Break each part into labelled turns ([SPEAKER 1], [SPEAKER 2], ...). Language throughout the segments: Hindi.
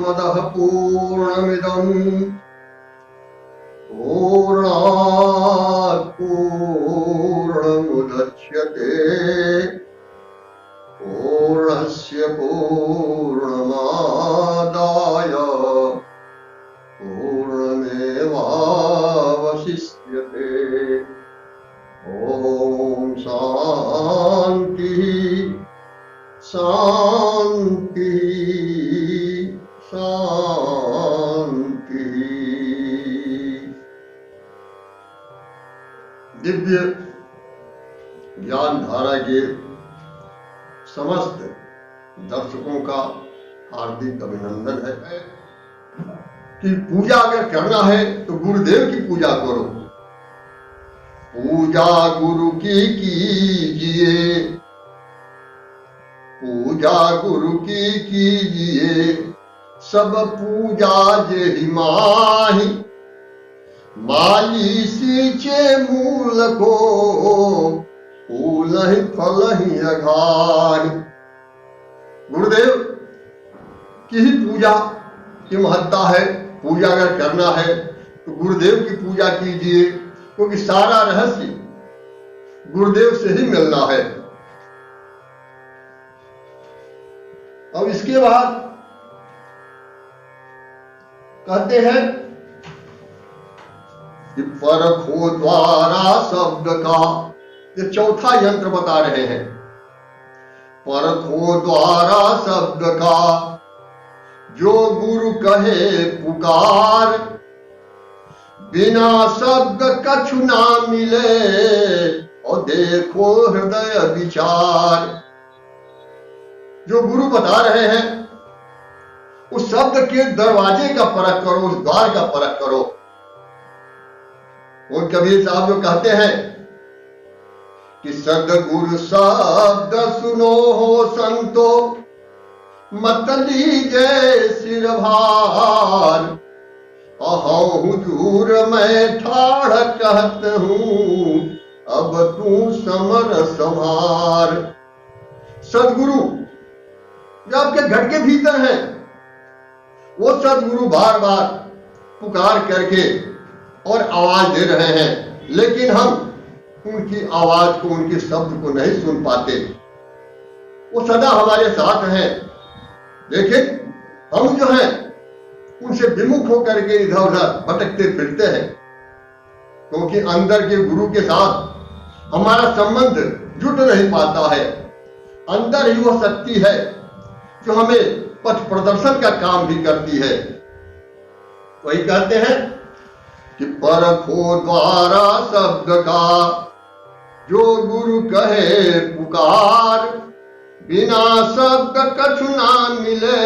[SPEAKER 1] पूर्णमदः पूर्णमिदं पूर्णात् पूर्णमुदच्यते पूर्णस्य पूर्णमादाय पूर्णमेवावशिष्यते। ॐ शान्ति शान्ति शान्ति। दिव्य ज्ञान धारा के समस्त दर्शकों का हार्दिक अभिनंदन है कि पूजा अगर करना है तो गुरुदेव की पूजा करो। पूजा गुरु की कीजिए, पूजा गुरु की कीजिए, सब पूजा जेहि माही। माली सींचे मूल को, फूल ही फल ही अघाही। गुरुदेव की ही पूजा की महत्ता है। पूजा अगर करना है तो गुरुदेव की पूजा कीजिए, क्योंकि सारा रहस्य गुरुदेव से ही मिलना है। अब इसके बाद कहते हैं कि परखो द्वारा शब्द का, ये चौथा यंत्र बता रहे हैं। परखो द्वारा शब्द का, जो गुरु कहे पुकार, बिना शब्द कछु ना मिले, और देखो हृदय विचार। जो गुरु बता रहे हैं उस शब्द के दरवाजे का परख करो, उस द्वार का परख करो। और कबीर साहब जो कहते हैं कि सदगुरु शब्द सुनो हो संतो, मत लीजे सिर भार। अहो हुजूर मैं ठाड़ कहत हूं, अब तू समर संभार। सदगुरु जो आपके घर के भीतर है, वो सदगुरु बार बार पुकार करके और आवाज दे रहे हैं, लेकिन हम उनकी आवाज को, उनके शब्द को नहीं सुन पाते। वो सदा हमारे साथ हैं, लेकिन हम जो हैं उनसे विमुख होकर के इधर उधर भटकते फिरते हैं, क्योंकि अंदर के गुरु के साथ हमारा संबंध जुट नहीं पाता है। अंदर ही वह शक्ति है जो हमें पथ प्रदर्शन का काम भी करती है। वही कहते हैं कि परखो द्वारा शब्द का, जो गुरु कहे पुकार, बिना शब्द कछु ना मिले,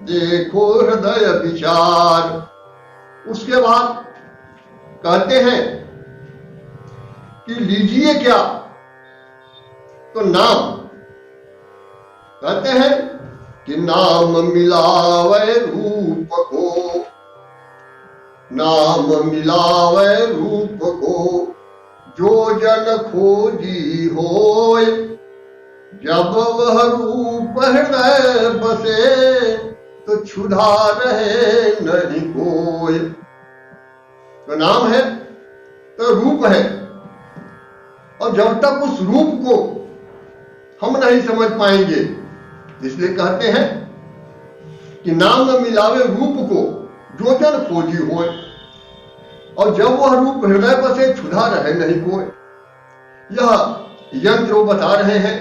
[SPEAKER 1] देखो हृदय विचार। उसके बाद कहते हैं कि लीजिए क्या, तो नाम। कहते हैं कि नाम मिलावे रूप को, नाम मिलावे रूप को, जो जन खोजी होय। जब वह रूप हृदय बसे, तो क्षुधा रहे नहीं कोई। तो नाम है तो रूप है, और जब तक उस रूप को हम नहीं समझ पाएंगे, इसलिए कहते हैं कि नाम न मिलावे रूप को, जो जन खोजी होय। और जब वह रूप हृदय बसे, क्षुधा रहे नहीं कोई। यह यंत्र वो बता रहे हैं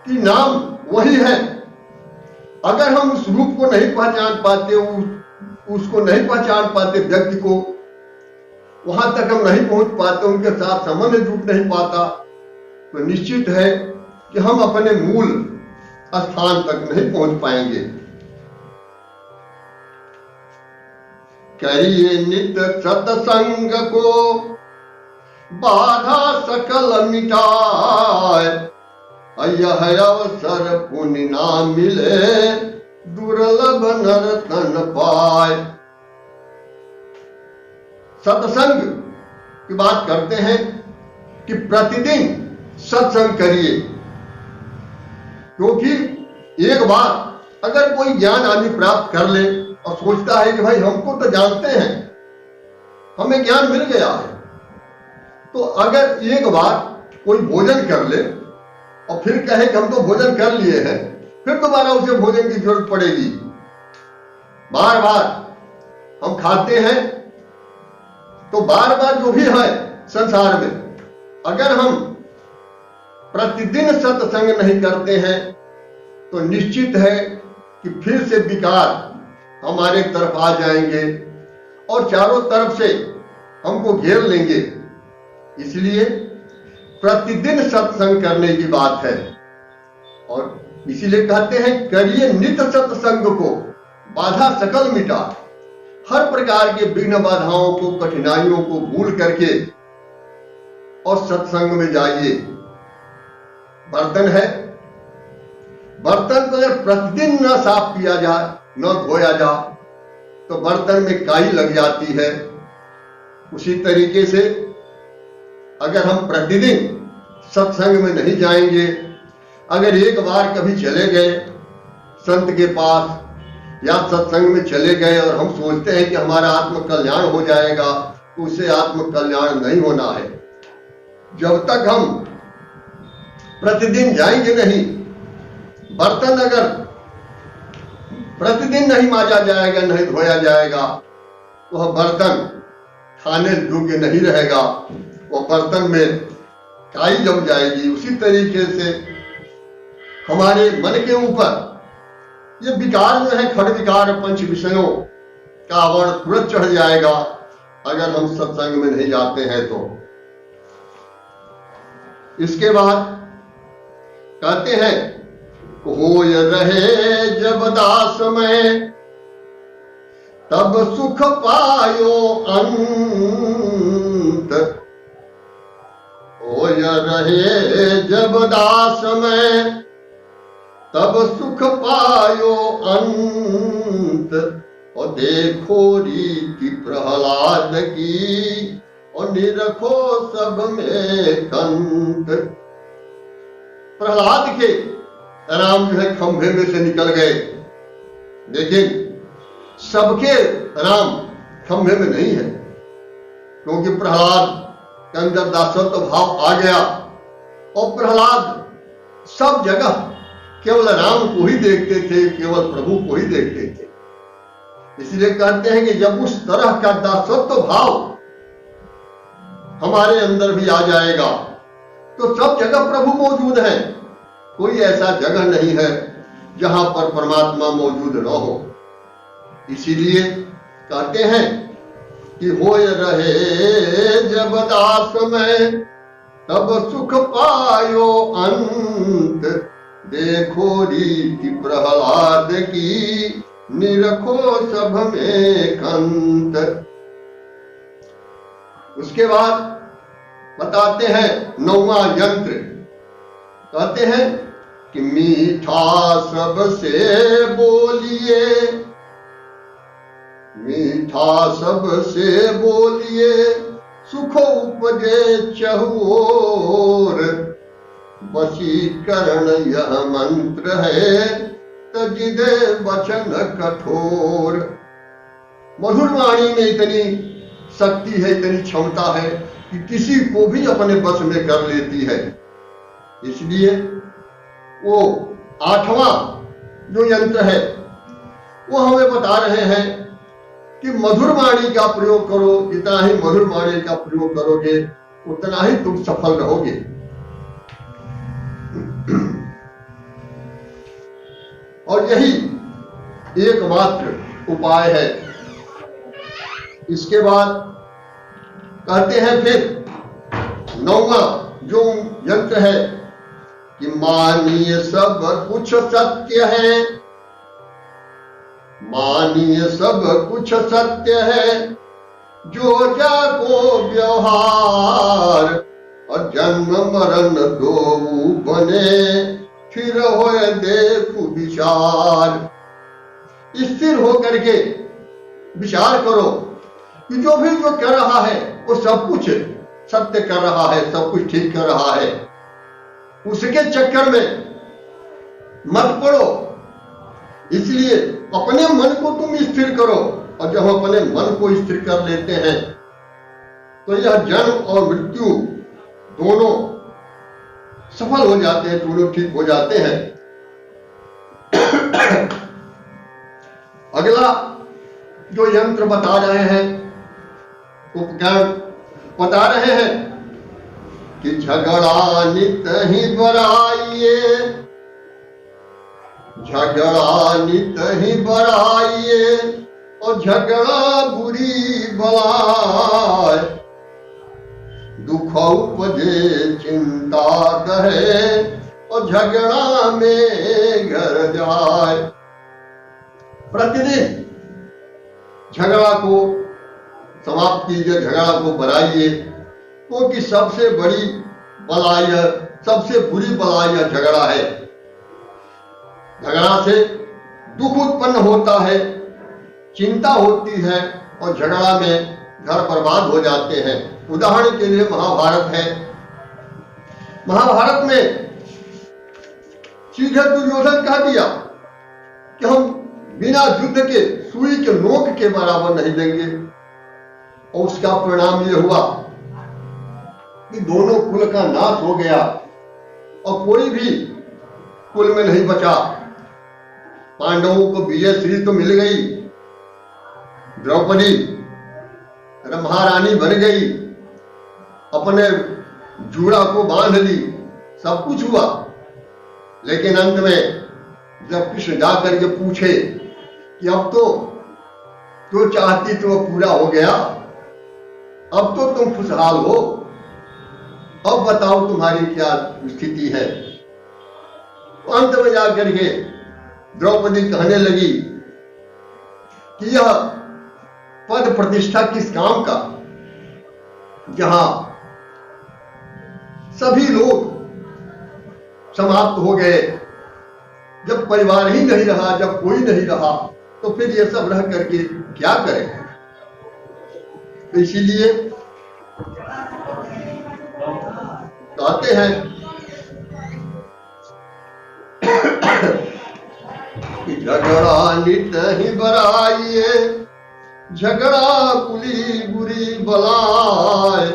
[SPEAKER 1] कि नाम वही है। अगर हम उस रूप को नहीं पहचान पाते, उसको नहीं पहचान पाते, व्यक्ति को वहां तक हम नहीं पहुंच पाते, उनके साथ संबंध जुट नहीं पाता, तो निश्चित है कि हम अपने मूल स्थान तक नहीं पहुंच पाएंगे। करिए नित्य सत्संग को, बाधा सकल मिटाए। यह अवसर पुण्य ना मिले, दुर्लभ नर तन पाए। सत्संग की बात करते हैं कि प्रतिदिन सत्संग करिए, क्योंकि एक बार अगर कोई ज्ञान आदि प्राप्त कर ले और सोचता है कि भाई हमको तो जानते हैं, हमें ज्ञान मिल गया है, तो अगर एक बार कोई भोजन कर ले और फिर कहे कि हम तो भोजन कर लिए हैं, फिर दोबारा उसे भोजन की जरूरत पड़ेगी। बार बार हम खाते हैं, तो बार बार जो भी है संसार में, अगर हम प्रतिदिन सत्संग नहीं करते हैं तो निश्चित है कि फिर से विकार हमारे तरफ आ जाएंगे और चारों तरफ से हमको घेर लेंगे। इसलिए प्रतिदिन सत्संग करने की बात है, और इसीलिए कहते हैं करिए नित सत्संग को, बाधा सकल मिटा। हर प्रकार के विघ्न बाधाओं को, कठिनाइयों को भूल करके और सत्संग में जाइए। बर्तन है, बर्तन को अगर प्रतिदिन न साफ किया जाए, न धोया जाए, तो बर्तन में काई लग जाती है। उसी तरीके से अगर हम प्रतिदिन सत्संग में नहीं जाएंगे, अगर एक बार कभी चले गए संत के पास या सत्संग में चले गए और हम सोचते हैं कि हमारा आत्म कल्याण हो जाएगा, तो उसे आत्म कल्याण नहीं होना है। जब तक हम प्रतिदिन जाएंगे नहीं, बर्तन अगर प्रतिदिन नहीं मांजा जाएगा, नहीं धोया जाएगा, तो वह बर्तन खाने योग्य नहीं रहेगा, वो बर्तन में काई जम जाएगी। उसी तरीके से हमारे मन के ऊपर ये विकार जो है, खड़ विकार पंच विषयों का आवरण तुरंत चढ़ जाएगा अगर हम सत्संग में नहीं जाते हैं तो। इसके बाद कहते हैं होय रहे जब दास में तब सुख पायो अंत। होय रहे जब दास में तब सुख पायो अंत। और देखो रीति प्रहलाद की और निरखो सब में कंत। प्रहलाद के राम जो है खंभे में से निकल गए, लेकिन सबके राम खंभे में नहीं है, क्योंकि प्रहलाद के अंदर दासत्व भाव आ गया और प्रहलाद सब जगह केवल राम को ही देखते थे, केवल प्रभु को ही देखते थे। इसलिए कहते हैं कि जब उस तरह का दासत्व भाव हमारे अंदर भी आ जाएगा तो सब जगह प्रभु मौजूद है। कोई ऐसा जगह नहीं है जहां पर परमात्मा मौजूद न हो। इसीलिए कहते हैं कि होय रहे जब दास में तब सुख पायो अंत। देखो रीति प्रहलाद की निरखो सब में कंत। उसके बाद बताते हैं 9वां यंत्र। कहते हैं कि मीठा सबसे बोलिए, मीठा सबसे बोलिए, सुख उपजे चहुओर। वशीकरण यह मंत्र है, तजिदे वचन कठोर। मधुर वाणी में इतनी शक्ति है, इतनी क्षमता है कि किसी को भी अपने बस में कर लेती है। इसलिए वो 8वां जो यंत्र है वो हमें बता रहे हैं कि मधुर वाणी का प्रयोग करो। जितना ही मधुर वाणी का प्रयोग करोगे उतना ही तुम सफल रहोगे। और यही एकमात्र उपाय है। इसके बाद कहते हैं फिर 9वां जो यंत्र है कि मानिए सब कुछ सत्य है, मानिए सब कुछ सत्य है, जो जाको व्यवहार। और जन्म मरण दो बने, फिर होए देखो विचार। स्थिर होकर के विचार करो कि जो भी जो कर रहा है वो सब कुछ सत्य कर रहा है, सब कुछ ठीक कर रहा है। उसके चक्कर में मत पड़ो। इसलिए अपने मन को तुम स्थिर करो, और जब हम अपने मन को स्थिर कर लेते हैं तो यह जन्म और मृत्यु दोनों सफल हो जाते हैं, दोनों ठीक हो जाते हैं। अगला जो यंत्र बता रहे हैं, उपकरण बता रहे हैं कि झगड़ा नित ही बढ़ाइए, झगड़ा नित ही बढ़ाइए, और झगड़ा बुरी बलाय, दुख उपजे चिंता दहे, और झगड़ा में घर जाए। प्रतिदिन झगड़ा को समाप्त कीजिए, झगड़ा को बढ़ाइए, क्योंकि सबसे बड़ी बलाई, सबसे बुरी बलाई झगड़ा है। झगड़ा से दुख उत्पन्न होता है, चिंता होती है, और झगड़ा में घर बर्बाद हो जाते हैं। उदाहरण के लिए महाभारत है। महाभारत में सीधे दुर्योधन कह दिया कि हम बिना युद्ध के सुई के नोक के बराबर नहीं देंगे, और उसका परिणाम यह हुआ कि दोनों कुल का नाश हो गया और कोई भी कुल में नहीं बचा। पांडवों को विजय श्री तो मिल गई, द्रौपदी महारानी बन गई, अपने जूड़ा को बांध ली, सब कुछ हुआ। लेकिन अंत में जब कृष्ण जाकर के पूछे कि अब तो जो चाहती तो पूरा हो गया, अब तो तुम खुशहाल हो, अब बताओ तुम्हारी क्या स्थिति है। तो अंत में जाकर के द्रौपदी कहने लगी कि यह पद प्रतिष्ठा किस काम का, जहां सभी लोग समाप्त हो गए, जब परिवार ही नहीं रहा, जब कोई नहीं रहा, तो फिर ये सब रह करके क्या करें। तो इसीलिए कहते हैं कि झगड़ा नित ही बढ़ाइए, झगड़ा बुरी बुरी बलाय,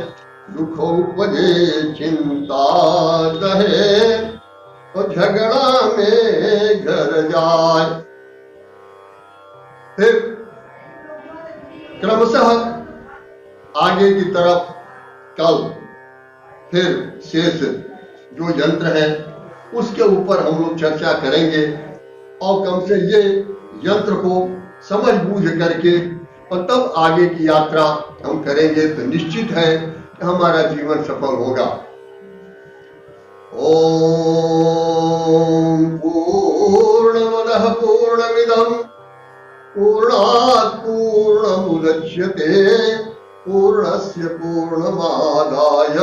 [SPEAKER 1] दुख उपजे चिंता दहे, और झगड़ा में घर जाए। फिर क्रमशः आगे की तरफ कल फिर शेष जो यंत्र है उसके ऊपर हम लोग चर्चा करेंगे, और कम से ये यंत्र को समझ बूझ करके और तब आगे की यात्रा हम करेंगे, तो निश्चित है कि हमारा जीवन सफल होगा। ओम पूर्णमदः पूर्णमिदं पूर्णात् पूर्णमुदच्यते पूर्णस्य पूर्णमादाय